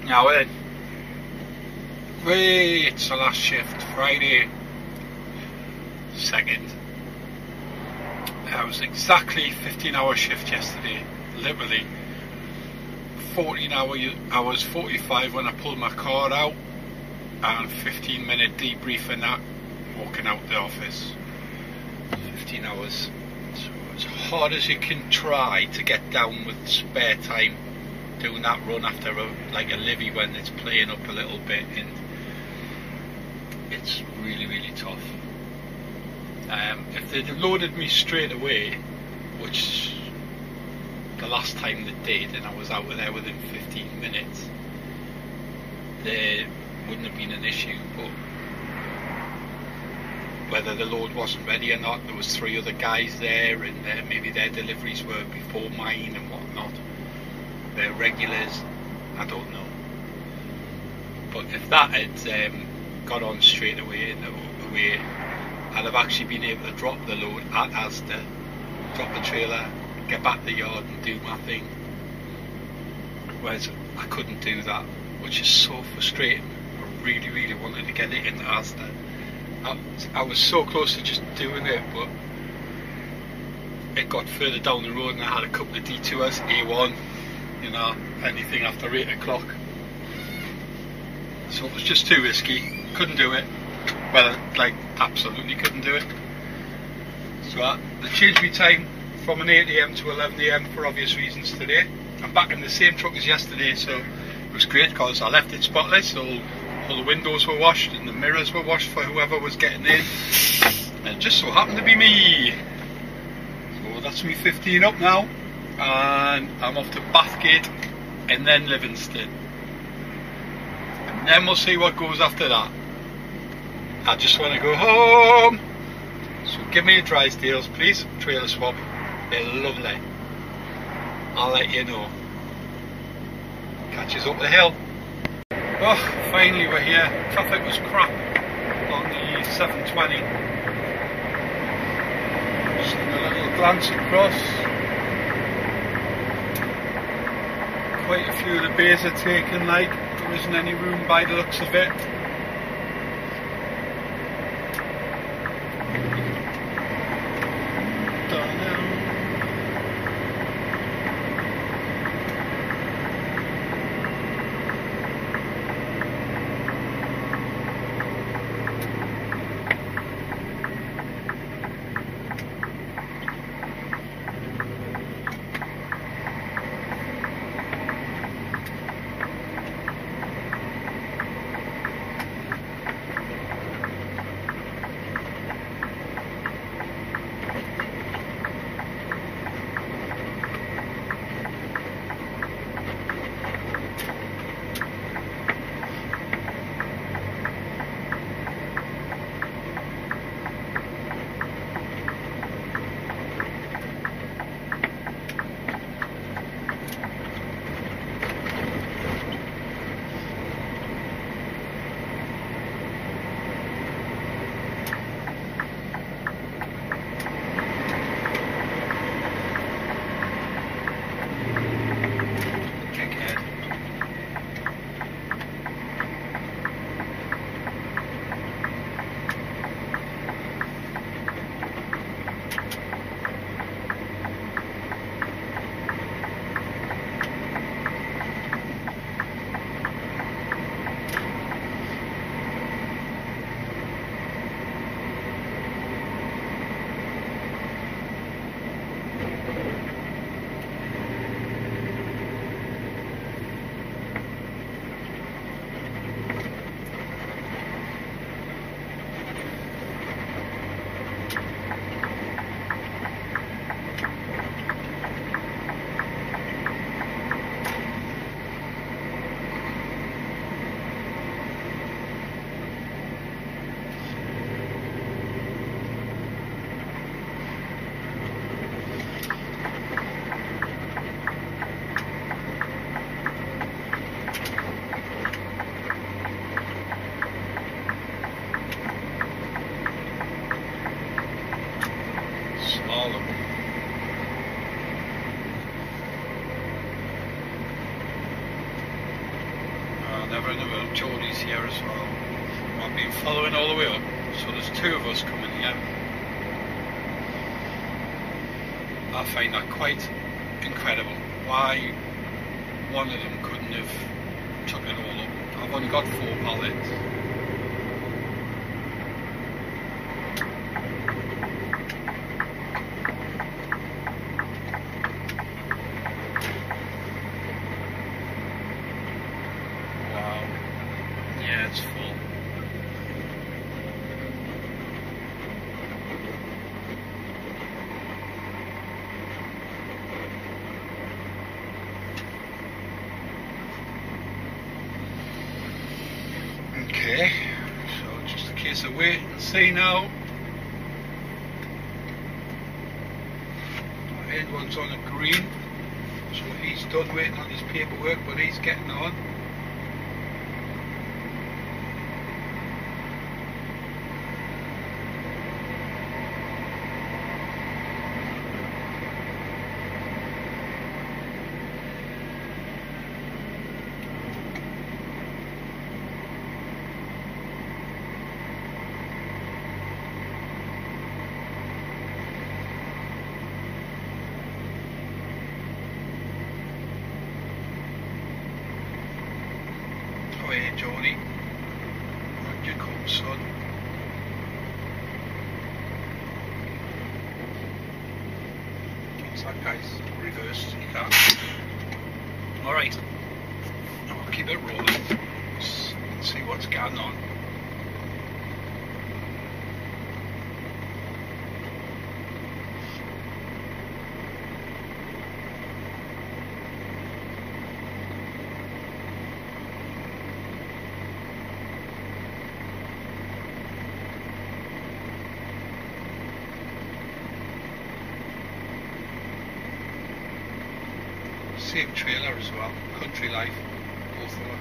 Now then, it's the last shift, Friday 2nd. It was exactly 15-hour shift yesterday, literally 14 hours 45 when I pulled my car out, and 15-minute debrief and that, walking out the office. 15 hours. So as hard as you can try to get down with spare time, doing that run after a Livy when it's playing up a little bit, and it's really, really tough. If they'd loaded me straight away, which the last time they did, and I was out of there within 15 minutes, there wouldn't have been an issue. But whether the load wasn't ready or not, there was 3 other guys there, and maybe their deliveries were before mine and whatnot. They're regulars, I don't know. But if that had got on straight away, I'd have actually been able to drop the load at Asda, drop the trailer, get back to the yard and do my thing. Whereas I couldn't do that, which is so frustrating. I really, really wanted to get it into Asda. I was so close to just doing it, but it got further down the road and I had a couple of detours, A1, you know, anything after 8 o'clock. So it was just too risky, couldn't do it. Well, absolutely couldn't do it. So they changed my time from an 8 AM to 11 AM for obvious reasons today. I'm back in the same truck as yesterday, so it was great because I left it spotless. All the windows were washed and the mirrors were washed for whoever was getting in. And it just so happened to be me. So that's me 15 up now, and I'm off to Bathgate and then Livingston. And then we'll see what goes after that. I just want to go home. So give me a Drysdales, please. Trailer swap. They're lovely. I'll let you know. Catch us up the hill. Oh, finally we're here. Traffic was crap on the 720. Just a little glance across. Quite a few of the bays are taken, there isn't any room by the looks of it. never in the world. Jodie's here as well. I've been following all the way up, so there's two of us coming here. I find that quite incredible. Why one of them couldn't have took it all up. I've only got 4 pallets. Wow. Yeah, it's full. Okay, so just a case of wait and see now. Our head one's on a green, so he's done waiting on his paperwork, but he's getting on. Hey Jodie, on you come, son. What's that, guys? Reversed, you can't. Alright, I'll keep it rolling. Let's see what's going on. Same trailer as well, Country Life, both of them.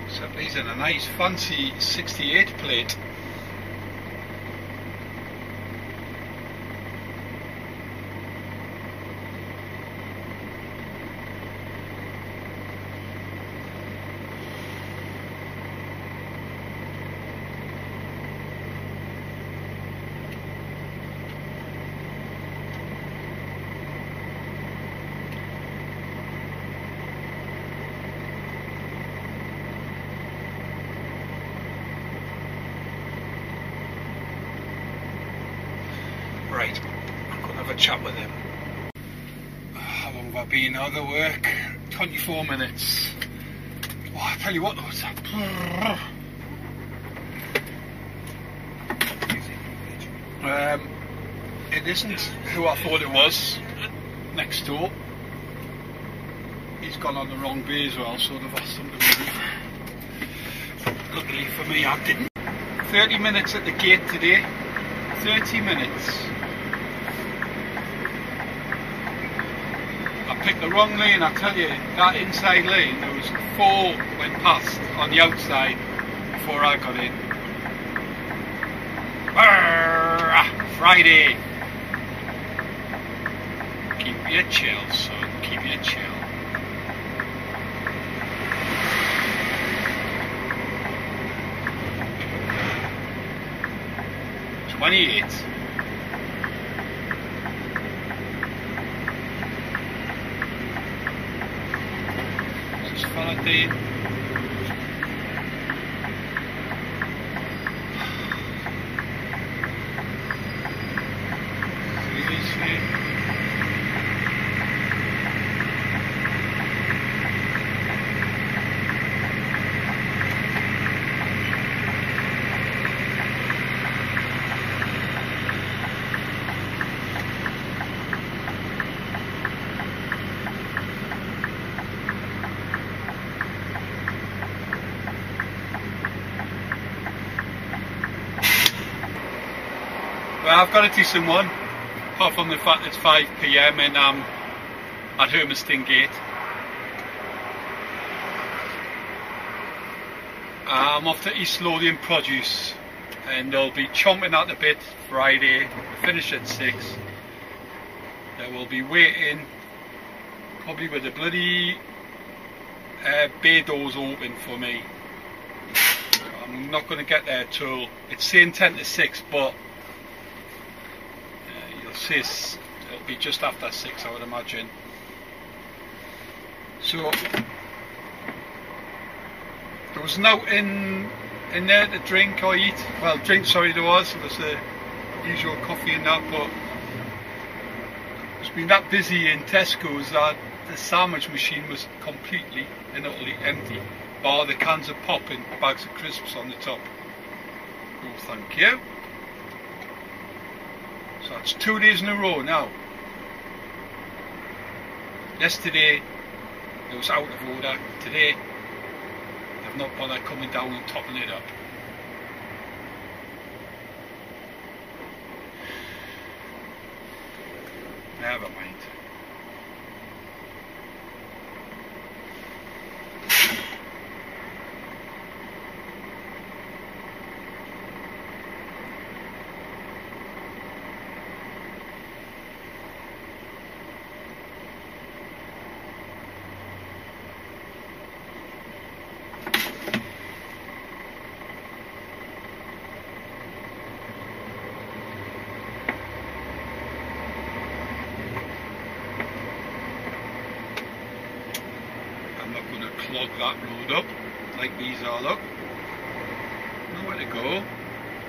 Except he's in a nice fancy 68 plate. Right, I'm going to have a chat with him. How long have I been out of work? 24 minutes. Oh, I tell you what, what's that? It isn't who I thought it was, next door. He's gone on the wrong bay as well, so they've asked him to move. Luckily for me, I didn't. 30 minutes at the gate today. 30 minutes. I picked the wrong lane, I tell you. That inside lane, there was 4 went past on the outside before I got in. Brrr, Friday. Keep your chill, son. Keep your chill. $28. Just follow the Well, I've got a decent one, apart from the fact it's 5 PM and I'm at Hermiston Gate. I'm off to East Lothian Produce and they'll be chomping at the bit Friday, finish at 6. They will be waiting, probably with a bloody bay doors open for me. I'm not going to get there till, it's saying 10 to 6, but you'll see it'll be just after 6, I would imagine. So there was nothing in there to drink or eat. Well, drink, sorry, there was the usual coffee and that, but it's been that busy in Tesco's that the sandwich machine was completely and utterly empty, bar the cans of pop and bags of crisps on the top. Oh, thank you. So that's 2 days in a row now. Yesterday it was out of order. Today I've not bothered coming down and topping it up. Never mind. Clog that road up like these are, look. Nowhere to go.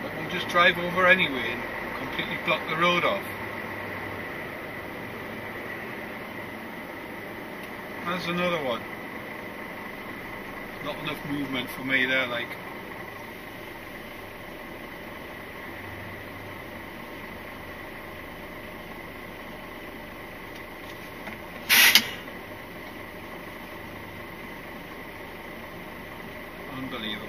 But we'll just drive over anyway and completely block the road off. There's another one. Not enough movement for me there, like. Unbelievable.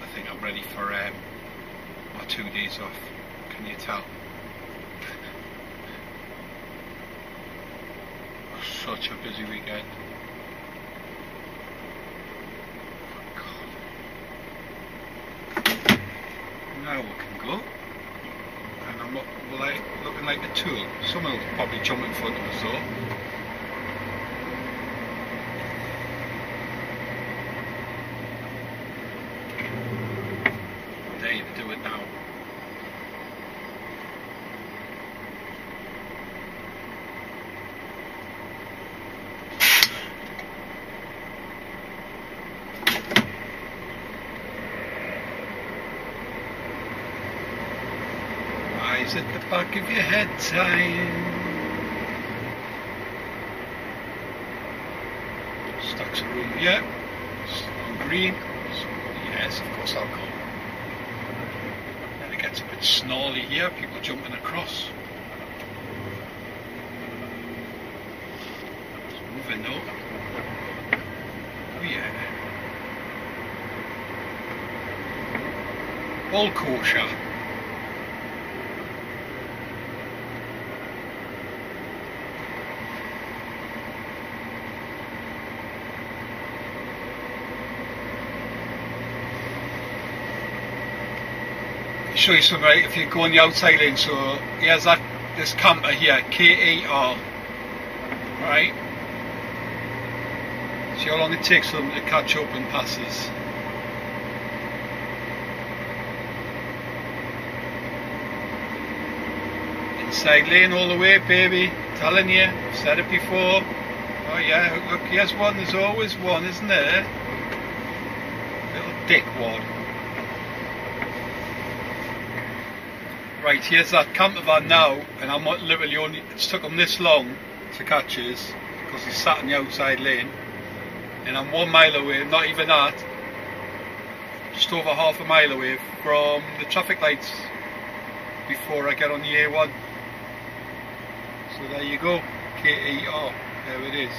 I think I'm ready for my 2 days off. Can you tell? Such a busy weekend. Now we can go, and I'm not looking like a tool. Someone will probably jump in front of us though. There you do it now. Eyes at the back of your head time. Stacks of room, yeah. On green. So, yes, of course I'll go. Then it gets a bit snarly here, people jumping across. It's moving though. Oh yeah. All kosher. Show you something, right? If you go on the outside lane, so here's this camper here, KER, right? See how long it takes for them to catch up and passes. Inside lane all the way, baby. Telling you, I've said it before. Oh yeah, look, here's one. There's always one, isn't there? Little dickwad. Right, here's that camper van now, and I'm literally only, it's took him this long to catch us because he's sat in the outside lane, and I'm 1 mile away, not even that, just over half a mile away from the traffic lights before I get on the A1. So there you go, KER, there it is.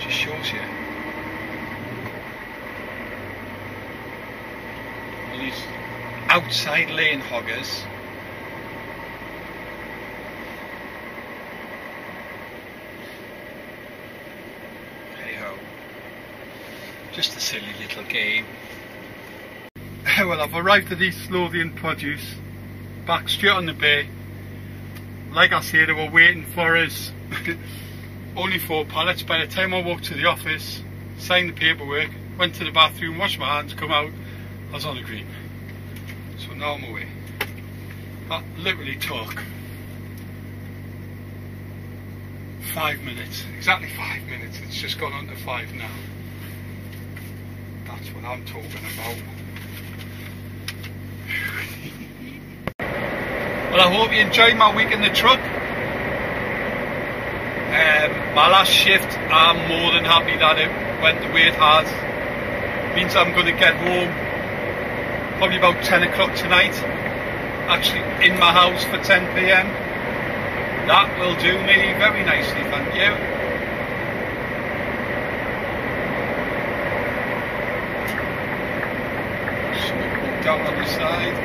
Just shows you. All these outside lane hoggers. Just a silly little game. Well, I've arrived at East Lothian Produce, back straight on the bay. Like I said, they were waiting for us. Only 4 pallets. By the time I walked to the office, signed the paperwork, went to the bathroom, washed my hands, come out, I was on the green. So now I'm away. That literally took 5 minutes, exactly 5 minutes. It's just gone on to 5 now. That's what I'm talking about. Well, I hope you enjoyed my week in the truck. My last shift, I'm more than happy that it went the way it has. Means I'm going to get home probably about 10 o'clock tonight. Actually in my house for 10 PM. That will do me very nicely, thank you. Down on the side.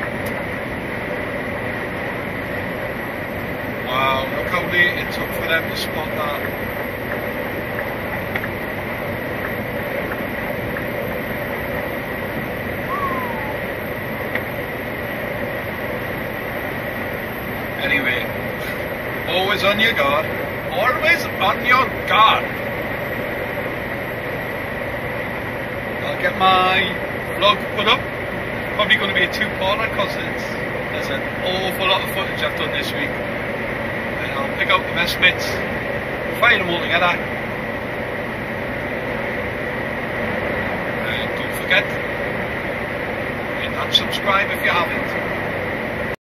Wow, look how late it took for them to spot that. Anyway, always on your guard. Always on your guard. I'll get my vlog put up. Probably going to be a 2-parter because there's an awful lot of footage I've done this week. And I'll pick out the best bits, file them all together. And don't forget, hit that subscribe if you haven't.